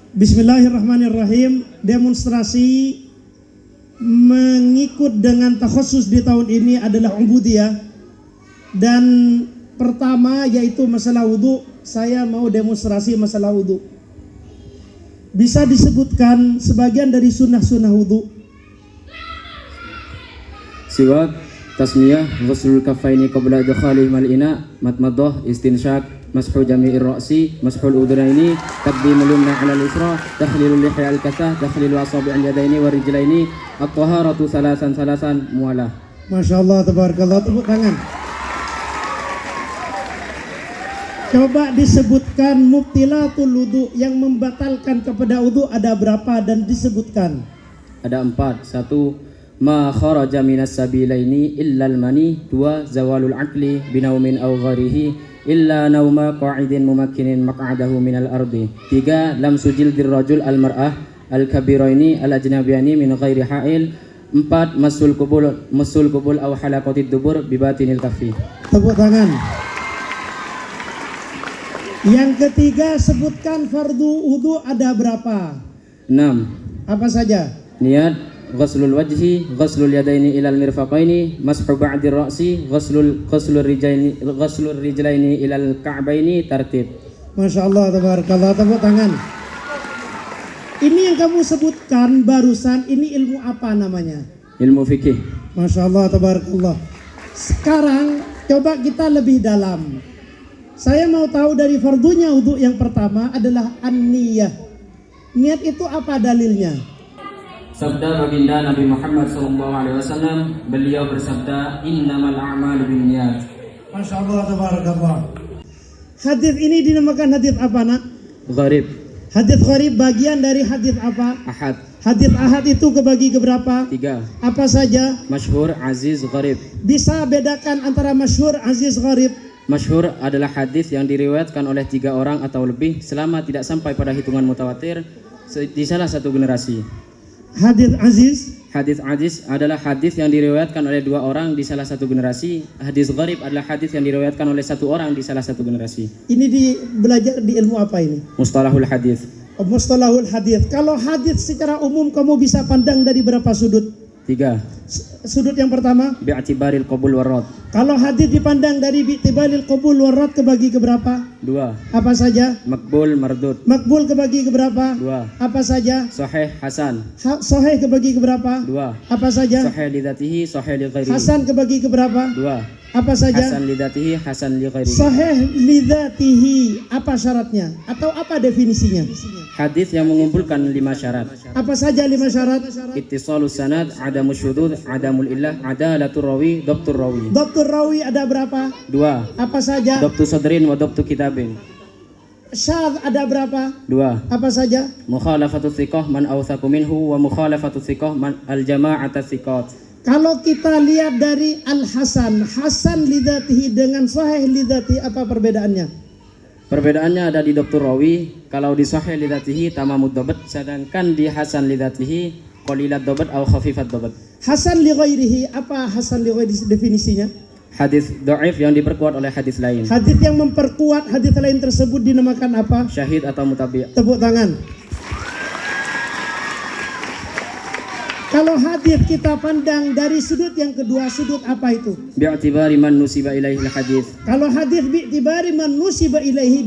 Bismillahirrahmanirrahim. Demonstrasi mengikut dengan takhusus di tahun ini adalah ubudiyah. Dan pertama yaitu masalah wudu. Saya mau demonstrasi masalah wudu. Bisa disebutkan sebagian dari sunnah-sunnah wudu. Siwak, tasmiyah, ghuslul kaffaini qabla idkhalihim al-ina, matmadah, istinshaq, mashu jami'ir ra'si, mashul udunaini, taqdimul yumna 'ala al-yusra, takhlilul lihya al-kathah, takhlilu asabi'il yadaini wa rijlaini, at-taharatu salasan mualah. Masyaallah, tabarakallah, tepuk tangan. Coba disebutkan mubtilatul wudu, yang membatalkan kepada wudu ada berapa dan disebutkan. Ada 4. 1. Ma kharaja minas sabilaini illa al-mani. 2. Zawalul aqli binaumin aw gharihi illa nauma qa'idin mumakkinin maq'adahu minal ardi. 3. Lamsu jildir rajul al-mar'ah al-kabiraini al-ajnabiyani min ghairi ha'il. 4. Masul kubul aw halaqatid dubur bibatinil kaffi. Tepuk tangan. Yang ketiga, sebutkan fardu wudu ada berapa? 6. Apa saja? Niat, ghuslul wajhi, ghuslul yadaini ilal mirfaqaini, mashu ba'dir ra'si, ghuslul rijlaini ilal ka'baini, tartib. Masya Allah, tabarakallah, tepuk tangan. Ini yang kamu sebutkan barusan, ini ilmu apa namanya? Ilmu fikih. Masya Allah, tabarakallah. Sekarang coba kita lebih dalam. Saya mau tahu dari fardunya wudu yang pertama adalah an-niyah. Niat itu apa dalilnya? Sabda baginda Nabi Muhammad SAW, beliau bersabda, innamal a'malu binniyat. Masya Allah, tabarakallah. Hadis ini dinamakan hadis apa, nak? Gharib. Hadis gharib bagian dari hadis apa? Ahad. Hadis ahad itu kebagi ke berapa? 3. Apa saja? Masyhur, aziz, gharib. Bisa bedakan antara masyhur, aziz, gharib? Masyhur adalah hadis yang diriwayatkan oleh 3 orang atau lebih selama tidak sampai pada hitungan mutawatir di salah satu generasi. Hadis aziz? Hadis aziz adalah hadis yang diriwayatkan oleh 2 orang di salah satu generasi. Hadis gharib adalah hadis yang diriwayatkan oleh 1 orang di salah satu generasi. Ini belajar di ilmu apa ini? Mustalahul hadis. Mustalahul hadis. Kalau hadis secara umum kamu bisa pandang dari berapa sudut? 3. Sudut yang pertama, Bi'atibaril qabul warad. kalau hadis dipandang dari bi'tibaril qabul warad kebagi ke berapa? 2. Apa saja? Makbul mardud. Makbul kebagi ke berapa? 2. Apa saja? Sahih hasan. Sahih kebagi ke berapa? 2. Apa saja? Sahih lidatihi, sahih li ghairihi. Hasan kebagi ke berapa? 2. Apa saja? Hasan lidatihi, hasan li ghairihi. Sahih lidzatihi, apa syaratnya? Atau apa definisinya? Hadis yang mengumpulkan 5 syarat. Apa saja 5 syarat? Ittisalus sanad, adamul syudud, adamul illah, adalatul rawi, dhabtur rawi. Dhabtur rawi ada berapa? 2. Apa saja? Dhabtu sadrin wa dhabtu kitabin. Syadz ada berapa? 2. Apa saja? Mukhalafatu thiqah man awthaqu minhu wa mukhalafatu thiqah man al-jama'ata thiqat. Kalau kita lihat dari Al-Hasan, Hasan lidzatihi dengan Sahih lidzatihi, apa perbedaannya? Perbedaannya ada di dhabtur rawi. Kalau di sahih lidzatihi tamamud dhabt, sedangkan di hasan lidzatihi qalilat dhabt atau khafifat dhabt. Hasan li ghairihi, apa Hasan li ghairihi definisinya? Hadis dhaif yang diperkuat oleh hadis lain. Hadis yang memperkuat hadis lain tersebut dinamakan apa? Syahid atau mutabi'. Tepuk tangan. Kalau hadis kita pandang dari sudut yang kedua, sudut apa itu? Bi'tibari man nusiba ilaihi hadis. Kalau hadis bi'tibari man nusiba ilaihi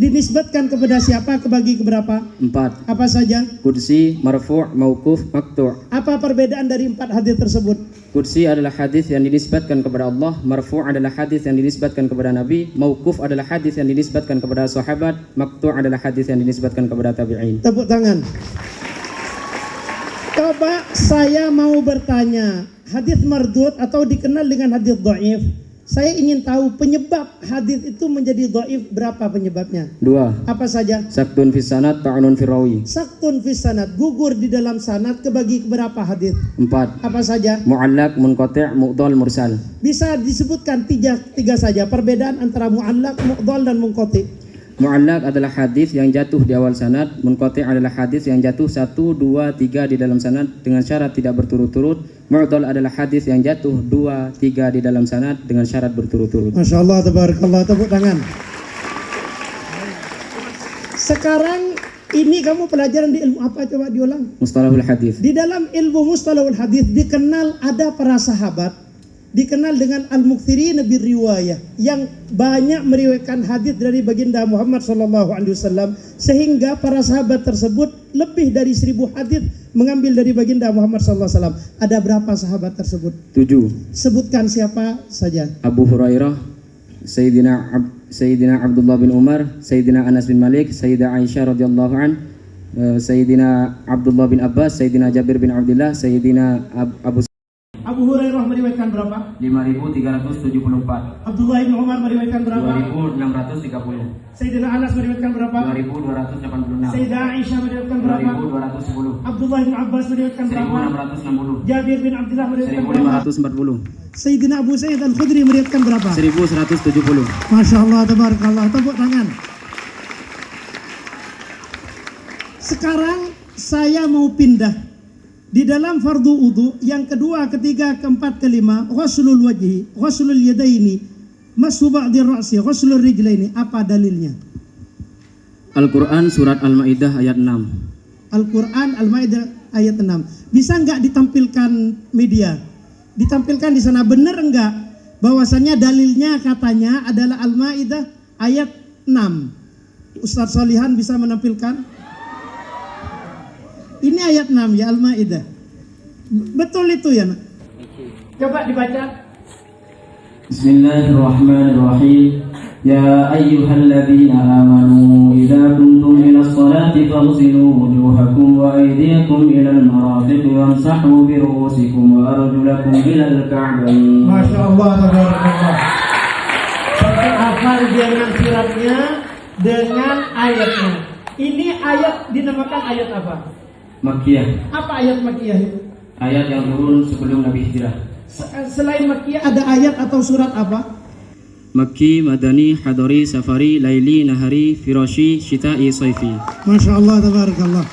dinisbatkan kepada siapa, kebagi ke berapa? 4. Apa saja? Qudsi, marfu', mauquf, maqtu'. Apa perbedaan dari 4 hadis tersebut? Qudsi adalah hadis yang dinisbatkan kepada Allah, marfu' adalah hadis yang dinisbatkan kepada Nabi, mauquf adalah hadis yang dinisbatkan kepada sahabat, maqtu' adalah hadis yang dinisbatkan kepada tabi'in. Tepuk tangan. Coba saya mau bertanya, hadis mardud atau dikenal dengan hadis dhaif. Saya ingin tahu penyebab hadis itu menjadi dhaif, berapa penyebabnya? 2. Apa saja? Saktun fis sanad, ta'nun fil rawi. Saktun fis sanad, gugur di dalam sanad, kebagi ke berapa hadis? 4. Apa saja? Mu'allaq, munqati', mu'dhal, mursal. Bisa disebutkan tiga saja perbedaan antara mu'allaq, mu'dhal dan munqati'. Mu'allaq adalah hadis yang jatuh di awal sanad, munqati' adalah hadis yang jatuh 1, 2, 3 di dalam sanad dengan syarat tidak berturut-turut. Mu'dhal adalah hadis yang jatuh 2, 3 di dalam sanad dengan syarat berturut-turut. Masya Allah, tabarakallah, tepuk tangan. Sekarang Ini kamu pelajaran di ilmu apa, coba diulang. Mustalahul hadis. Di dalam ilmu mustalahul hadis dikenal ada para sahabat, dikenal dengan al-mukthirin birriwayah, yang banyak meriwayatkan hadis dari baginda Muhammad sallallahu alaihi wasallam, sehingga para sahabat tersebut lebih dari 1000 hadis mengambil dari baginda Muhammad sallallahu alaihi wasallam. Ada berapa sahabat tersebut? 7. Sebutkan siapa saja. Abu Hurairah, Sayyidina Abdullah bin Umar, Sayyidina Anas bin Malik, Sayyidah Aisyah radhiyallahu an, Sayyidina Abdullah bin Abbas, Sayyidina Jabir bin Abdullah, Sayyidina Abu Hurairah meriwayatkan berapa? 5374. Abdullah bin Umar meriwayatkan berapa? 2630. Sayyidina Anas meriwayatkan berapa? 2286. Sayyidah Aisyah meriwayatkan berapa? 2210. Abdullah bin Abbas meriwayatkan berapa? 1660. Jabir bin Abdullah meriwayatkan berapa? 1540. Sayyidina Abu Sa'id Al-Khudri meriwayatkan berapa? 1170. Masya Allah, tabarakallah. Tepuk tangan. Sekarang saya mau pindah. Di dalam fardu wudu yang kedua, ketiga, keempat, kelima, ghuslul wajhi, ghuslul yadaini, mashu ba'dir ra'si, ghuslul rijlaini. Apa dalilnya? Al-Quran surat Al-Ma'idah ayat 6. Al-Quran Al-Ma'idah ayat 6. Bisa nggak ditampilkan media? Ditampilkan di sana, benar enggak bahwasannya dalilnya katanya adalah Al-Ma'idah ayat 6? Ustaz Solihan bisa menampilkan? Ini ayat 6 ya, Al-Ma'idah. Betul itu ya, nak? Coba dibaca. Bismillahirrahmanirrahim. Ya ayyuhalladzina amanu idza kuntum ilas salati faghsilu wujuhakum wa aydiyakum ilal marafiqi wamsahu bi ru'usikum wa arjulakum ilal ka'bayn. Masya Allah, tabarakallah. Sampai hafal dia dengan suratnya, dengan ayatnya. Ini ayat dinamakan ayat apa? Makkiyah. Apa ayat Makkiyah itu? Ayat yang turun sebelum Nabi hijrah. Selain Makkiyah ada ayat atau surat apa? Makki, Madani, Hadari, Safari, Laili, Nahari, Firashi, Syita'i, Saifi. Masya Allah, tabarakallah.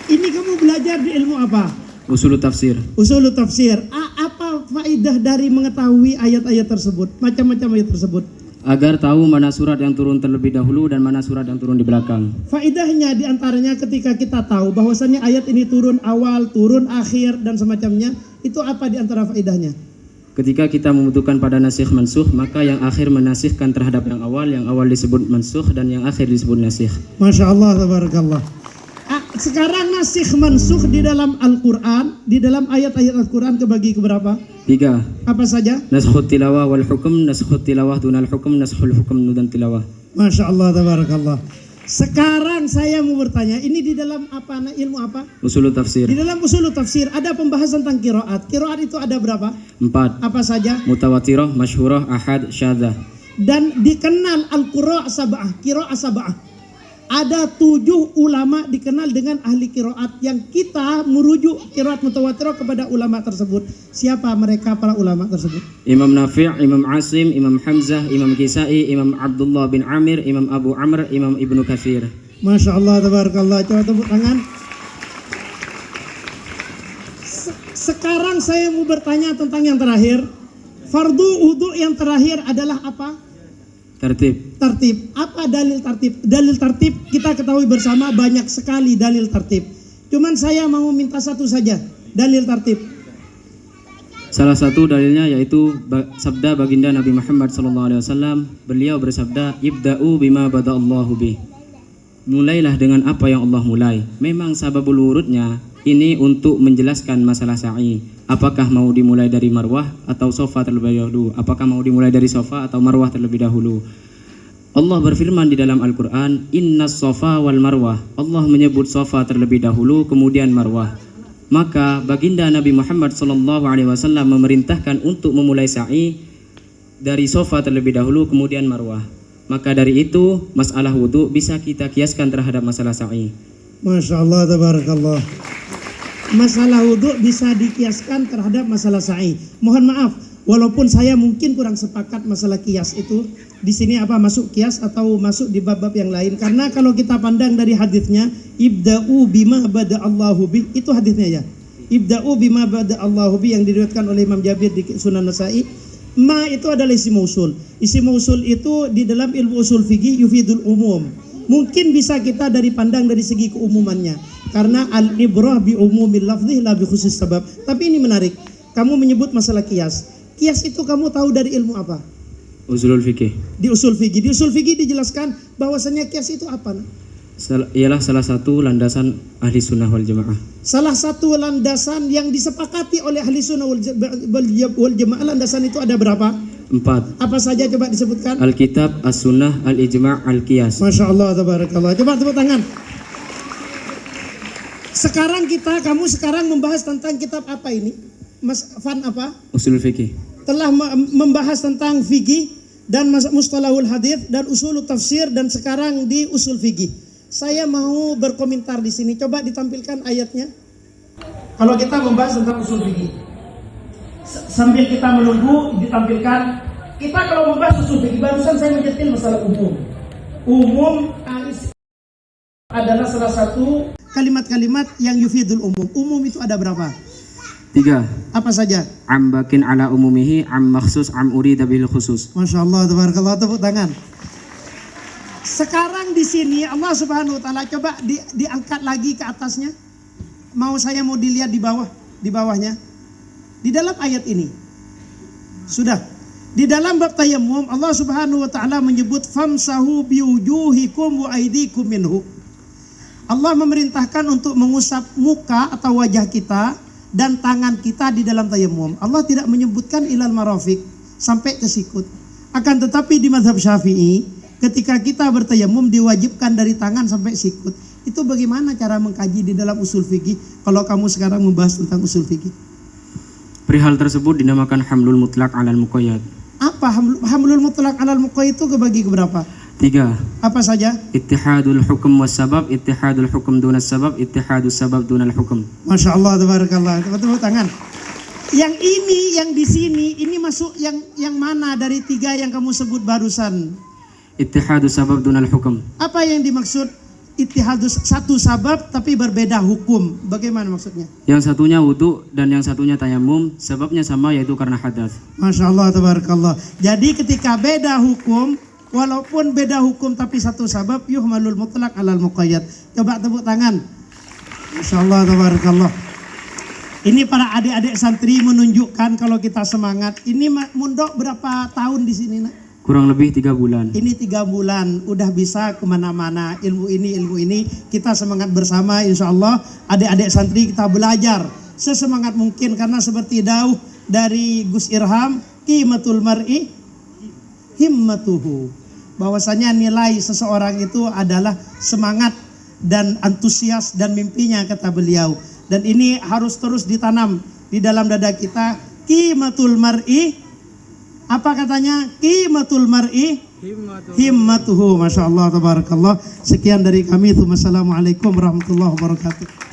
Ini kamu belajar di ilmu apa? Usul tafsir. Usul tafsir. Apa faedah dari mengetahui ayat-ayat tersebut? Macam-macam ayat tersebut. Agar tahu mana surat yang turun terlebih dahulu dan mana surat yang turun di belakang. Faedahnya diantaranya ketika kita tahu bahwasannya ayat ini turun awal, turun akhir dan semacamnya, itu apa diantara faedahnya? Ketika kita membutuhkan pada nasikh mansukh, maka yang akhir menasikhkan terhadap yang awal disebut mansukh dan yang akhir disebut nasikh. Masya Allah, tabarakallah. Sekarang nasikh mansukh di dalam Al-Quran, di dalam ayat-ayat Al-Quran kebagi ke berapa? 3. Apa saja? Naskhut tilawah wal hukum, naskhut tilawah dunal hukum, naskhul hukum dan tilawah. Masya Allah, tabarakallah. Sekarang saya mau bertanya, ini di dalam apa, ilmu apa? Usul tafsir. Di dalam usul tafsir ada pembahasan tentang qiraat. Qiraat itu ada berapa? 4. Apa saja? Mutawatirah, masyhurah, ahad, syadzah. Dan dikenal al-qira' sab'ah, qiraat sab'ah. Ada 7 ulama dikenal dengan ahli qiraat yang kita merujuk qiraat mutawatirah kepada ulama tersebut. Siapa mereka para ulama tersebut? Imam Nafi', Imam Asim, Imam Hamzah, Imam Kisai, Imam Abdullah bin Amir, Imam Abu Amr, Imam Ibnu Katsir. Masya Allah, tabarakallah. Coba tepuk tangan. Sekarang saya mau bertanya tentang yang terakhir. Fardu wudu yang terakhir adalah apa? Tertib. Tertib. Apa dalil tertib? Dalil tertib kita ketahui bersama banyak sekali dalil tertib. Cuman saya mau minta satu saja dalil tertib. Salah satu dalilnya yaitu sabda baginda Nabi Muhammad SAW. Beliau bersabda, "Ibda'u bima bada'allahu bih." Mulailah dengan apa yang Allah mulai. Memang sababul wurudnya ini untuk menjelaskan masalah sa'i. Apakah mau dimulai dari marwah atau sofa terlebih dahulu? Apakah mau dimulai dari sofa atau marwah terlebih dahulu? Allah berfirman di dalam Al-Quran, Innas sofa wal marwah. Allah menyebut sofa terlebih dahulu, kemudian marwah. Maka baginda Nabi Muhammad SAW memerintahkan untuk memulai sa'i dari sofa terlebih dahulu, kemudian marwah. Maka dari itu, masalah wudu bisa kita kiaskan terhadap masalah sa'i. Masya Allah, tabarakallah. Masalah wudhu bisa dikiaskan terhadap masalah sa'i. Mohon maaf, walaupun saya mungkin kurang sepakat masalah kias itu. Di sini apa masuk kias atau masuk di bab-bab yang lain? Karena kalau kita pandang dari hadisnya, ibda'u bima bada'allahu bih, itu hadisnya ya. Ibda'u bima bada'allahu bih yang diriwayatkan oleh Imam Jabir di Sunan Nasa'i. Ma itu adalah isim mausul. Isim mausul itu di dalam ilmu usul fikih yufidul umum. Mungkin bisa kita pandang dari segi keumumannya, karena al-ibrah bi umumil lafdhi la bi khusus sabab. Tapi ini menarik. Kamu menyebut masalah kias. Kias itu kamu tahu dari ilmu apa? Usulul fikih. Di usul fikih. Di usul fikih dijelaskan bahwasanya kias itu apa? Ialah salah satu landasan ahli sunnah wal jamaah. Salah satu landasan yang disepakati oleh ahli sunnah wal jamaah, landasan itu ada berapa? 4. Apa saja coba disebutkan? Alkitab, as-sunnah, al-ijma', al-qiyas. Masya Allah, tabarakallah. Coba tepuk tangan. Kamu sekarang membahas tentang kitab apa ini? Mas Fan apa? Usul fikih. Telah membahas tentang fikih dan mustalahul hadits dan usul tafsir, dan sekarang di usul fikih. Saya mau berkomentar di sini. Coba ditampilkan ayatnya. Kalau kita membahas tentang usul fikih, sambil kita menunggu ditampilkan. Kita kalau membahas usul fikih, barusan saya menjetil masalah umum. Umum adalah salah satu kalimat-kalimat yang yufidul umum. Umum itu ada berapa? 3. Apa saja? Am bakin ala umumihi, am makhsus, am urida bil khusus. Masya Allah, tabarakallah, tepuk tangan. Sekarang di sini Allah Subhanahu wa taala, coba diangkat lagi ke atasnya. Saya mau dilihat di bawahnya. Di dalam ayat ini. Sudah. Di dalam bab tayammum Allah Subhanahu wa taala menyebut famsahu biwujuhikum wa aydikum minhu. Allah memerintahkan untuk mengusap muka atau wajah kita dan tangan kita di dalam tayammum. Allah tidak menyebutkan ilal marafiq, sampai ke sikut. Akan tetapi di mazhab Syafi'i, ketika kita bertayammum diwajibkan dari tangan sampai sikut. Itu bagaimana cara mengkaji di dalam usul fikih kalau kamu sekarang membahas tentang usul fikih? Perihal tersebut dinamakan hamlul mutlak alal muqayyad. Apa hamlul mutlak alal muqayyad itu kebagi ke berapa? 3. Apa saja? Ittihadul hukum was sabab, ittihadul hukum dunas sabab, ittihadus sabab dunal hukum. Masya Allah, tabarakallah. Tepuk tangan. Yang ini, yang di sini, ini masuk yang mana dari 3 yang kamu sebut barusan? Ittihadus sabab dunal hukum. Apa yang dimaksud ittihadus, satu sabab tapi berbeda hukum? Bagaimana maksudnya? Yang satunya wudu dan yang satunya tayammum, sebabnya sama, yaitu karena hadas. Masya Allah, tabarakallah. Jadi ketika beda hukum, walaupun beda hukum tapi satu sabab, yuhmalul mutlak alal muqayyad. Coba tepuk tangan. Masya Allah, tabarakallah. Ini para adik-adik santri menunjukkan kalau kita semangat. Ini Mundok berapa tahun di sini, nak? Kurang lebih 3 bulan. Ini 3 bulan udah bisa kemana-mana. Ilmu ini kita semangat bersama, insya Allah. Adik-adik santri kita belajar sesemangat mungkin, karena seperti dauh dari Gus Irham, qimatul mar'i himmatuhu, bahwasanya nilai seseorang itu adalah semangat dan antusias dan mimpinya, kata beliau. Dan ini harus terus ditanam di dalam dada kita. Qimatul mar'i, apa katanya? Qimatul mar'i himmatuhu. Masya Allah, tabarakallah. Sekian dari kami. Assalamualaikum warahmatullahi wabarakatuh.